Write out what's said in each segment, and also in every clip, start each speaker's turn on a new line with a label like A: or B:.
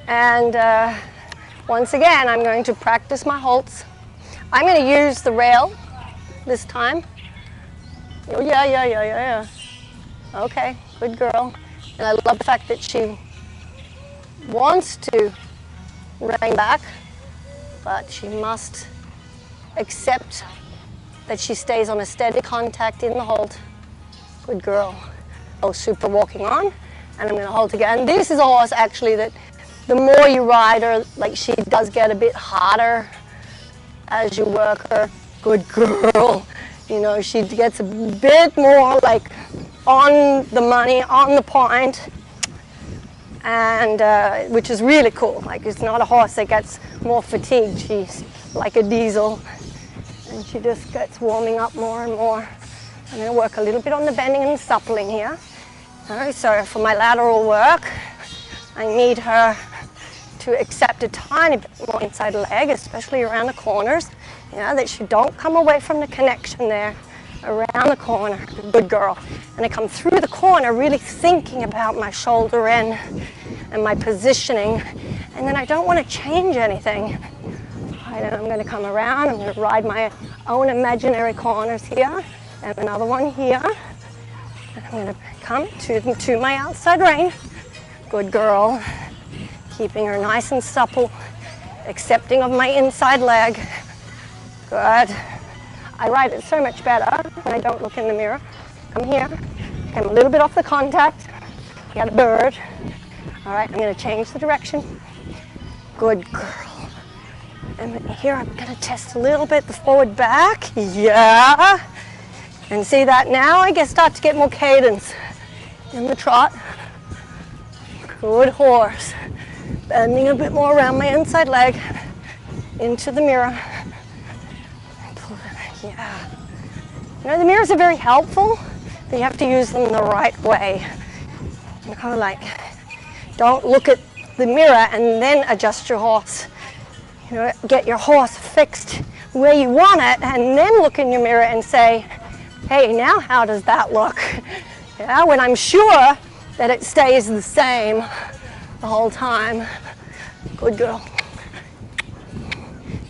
A: And once again, I'm going to practice my halts. I'm going to use the rail this time. Oh, yeah. Okay, good girl. And I love the fact that she wants to rein back, but she must accept that she stays on a steady contact in the hold. Good girl. Oh, super walking on, and I'm going to hold again. This is a horse actually that the more you ride her, like she does get a bit harder as you work her. Good girl. You know, she gets a bit more like on the money, on the point, and which is really cool. Like, it's not a horse that gets more fatigued. She's like a diesel, and she just gets warming up more and more. I'm going to work a little bit on the bending and suppling here. All right, so for my lateral work, I need her to accept a tiny bit more inside leg, especially around the corners. Yeah, that she don't come away from the connection there around the corner. Good girl. And I come through the corner really thinking about my shoulder end and my positioning, and then I don't want to change anything. All right, and I'm going to come around. I'm going to ride my own imaginary corners here, and another one here. And I'm going to come to my outside rein. Good girl. Keeping her nice and supple, accepting of my inside leg. Good. I ride it so much better when I don't look in the mirror. Come here. I'm a little bit off the contact. Got a bird. All right, I'm going to change the direction. Good girl. And here I'm going to test a little bit the forward back. Yeah. And see that now I start to get more cadence in the trot. Good horse. Bending a bit more around my inside leg into the mirror. Yeah. You know, the mirrors are very helpful, but you have to use them the right way. You know, like, don't look at the mirror and then adjust your horse. You know, get your horse fixed where you want it, and then look in your mirror and say, hey, now how does that look? Yeah, when I'm sure that it stays the same the whole time. Good girl.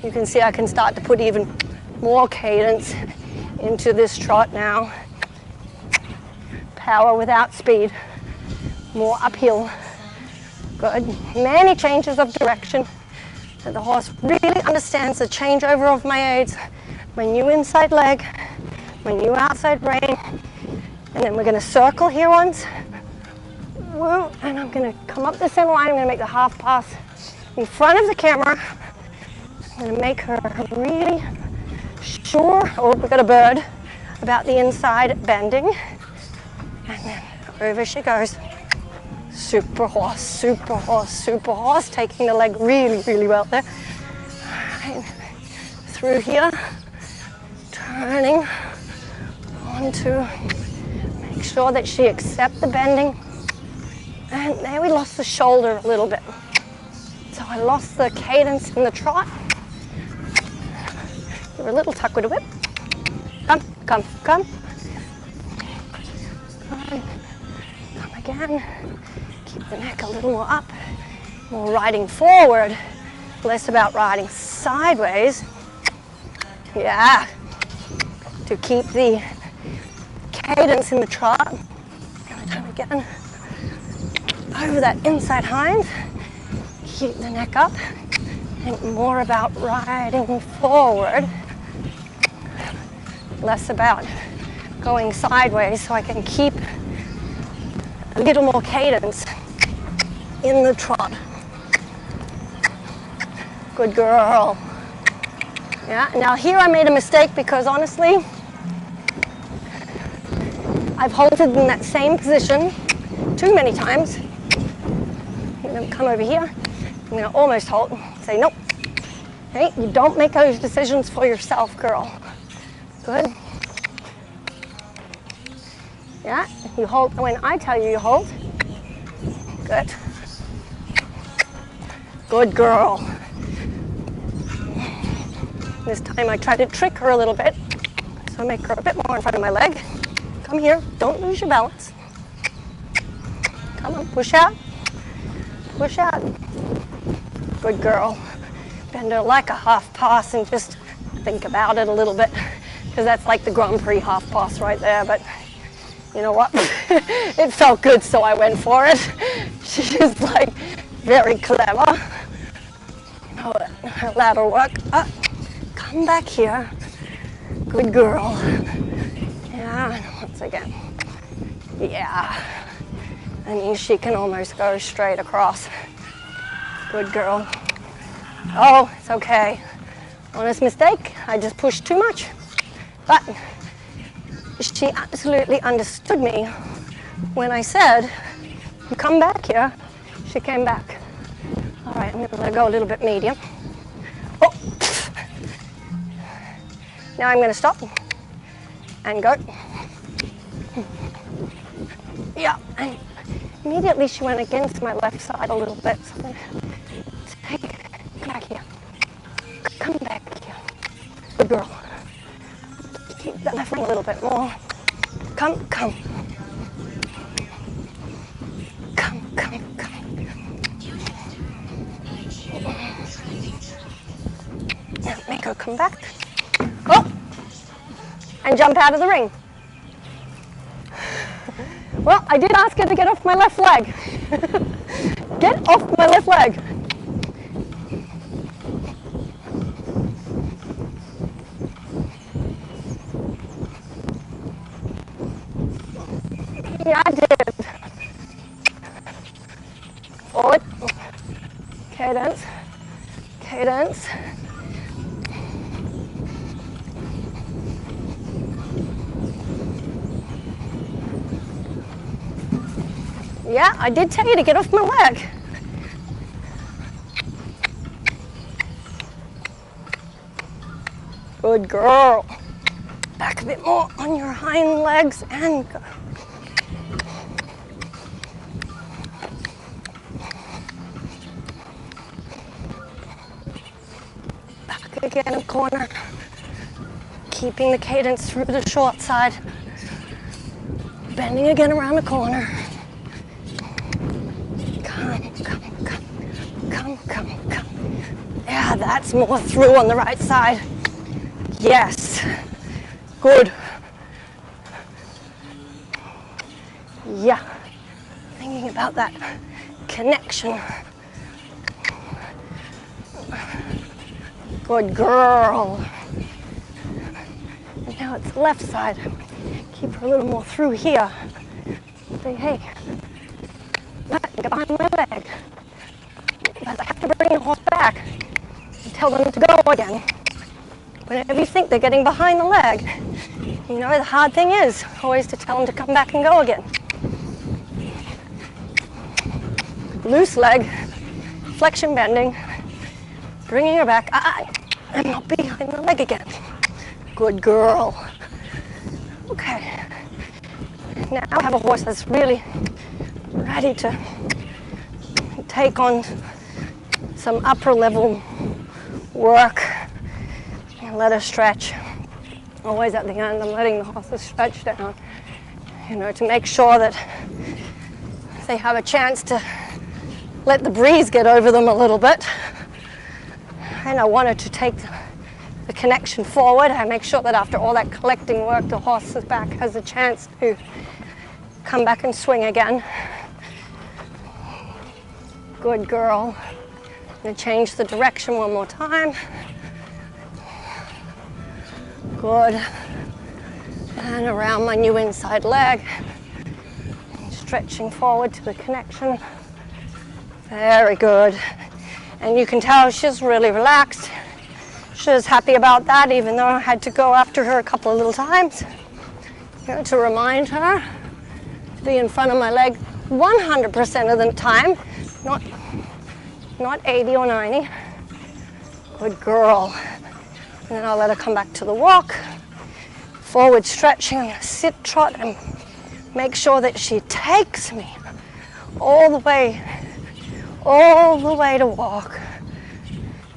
A: You can see I can start to put even more cadence into this trot now. Power without speed. More uphill. Good. Many changes of direction. And the horse really understands the changeover of my aids. My new inside leg, my new outside rein. And then we're going to circle here once. Woo, and I'm going to come up the center line. I'm going to make the half pass in front of the camera. I'm going to make her really sure, oh, we got a bird, about the inside bending. And then over she goes. Super horse, super horse, super horse. Taking the leg really, really well there. Right. Through here, turning onto, make sure that she accepts the bending. And there we lost the shoulder a little bit. So I lost the cadence in the trot. Give her a little tuck with a whip. Come, come, come. Come again. Keep the neck a little more up. More riding forward. Less about riding sideways. Yeah. To keep the cadence in the trot. Come again. Over that inside hind, keep the neck up, think more about riding forward, less about going sideways, so I can keep a little more cadence in the trot. Good girl. Yeah, now here I made a mistake because honestly, I've halted in that same position too many times. I'm going to come over here. I'm going to almost halt. Say nope. Okay, you don't make those decisions for yourself, girl. Good. Yeah, you halt when I tell you you halt. Good. Good girl. This time I try to trick her a little bit. So I make her a bit more in front of my leg. Come here. Don't lose your balance. Come on, push out. Push out. Good girl. Bend her like a half pass and just think about it a little bit, because that's like the Grand Prix half pass right there, but you know what? It felt good, so I went for it. She's like very clever. Oh, that'll work. Come back here. Good girl. Yeah, and once again. Yeah. I mean, she can almost go straight across. Good girl. Oh, it's okay. Honest mistake. I just pushed too much. But she absolutely understood me when I said, come back here. She came back. All right, I'm going to let her go a little bit medium. Oh. Now I'm going to stop and go. Yeah, and immediately she went against my left side a little bit. So I'm going to come back here. Come back here. Good girl. Keep that left leg a little bit more. Come. Come. Now make her come back. Oh! And jump out of the ring. Well, I did ask her to get off my left leg. Get off my left leg. Yeah, I did. Forward. Cadence. Cadence. Yeah, I did tell you to get off my leg. Good girl. Back a bit more on your hind legs and go. Back again in corner. Keeping the cadence through the short side. Bending again around the corner. Come. Yeah, that's more through on the right side. Yes. Good. Yeah. Thinking about that connection. Good girl. And now it's left side. Keep her a little more through here. Say, hey, get behind my leg. But I have to bring the horse back and tell them to go again. Whenever you think they're getting behind the leg, you know, the hard thing is always to tell them to come back and go again. Loose leg, flexion bending, bringing her back, and not behind the leg again. Good girl. Okay. Now I have a horse that's really ready to take on some upper level work and let her stretch. Always at the end, I'm letting the horses stretch down, you know, to make sure that they have a chance to let the breeze get over them a little bit. And I wanted to take the connection forward. I make sure that after all that collecting work, the horse's back has a chance to come back and swing again. Good girl. I'm going to change the direction one more time. Good. And around my new inside leg. Stretching forward to the connection. Very good. And you can tell she's really relaxed. She's happy about that, even though I had to go after her a couple of little times. You know, to remind her to be in front of my leg 100% of the time, not 80 or 90. Good girl. And then I'll let her come back to the walk. Forward stretching. I'm going to sit trot and make sure that she takes me all the way to walk.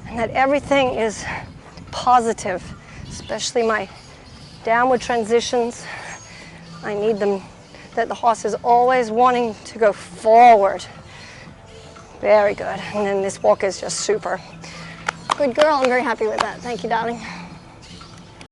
A: And that everything is positive, especially my downward transitions. I need them, that the horse is always wanting to go forward. Very good. And then this walk is just super. Good girl. I'm very happy with that. Thank you, darling.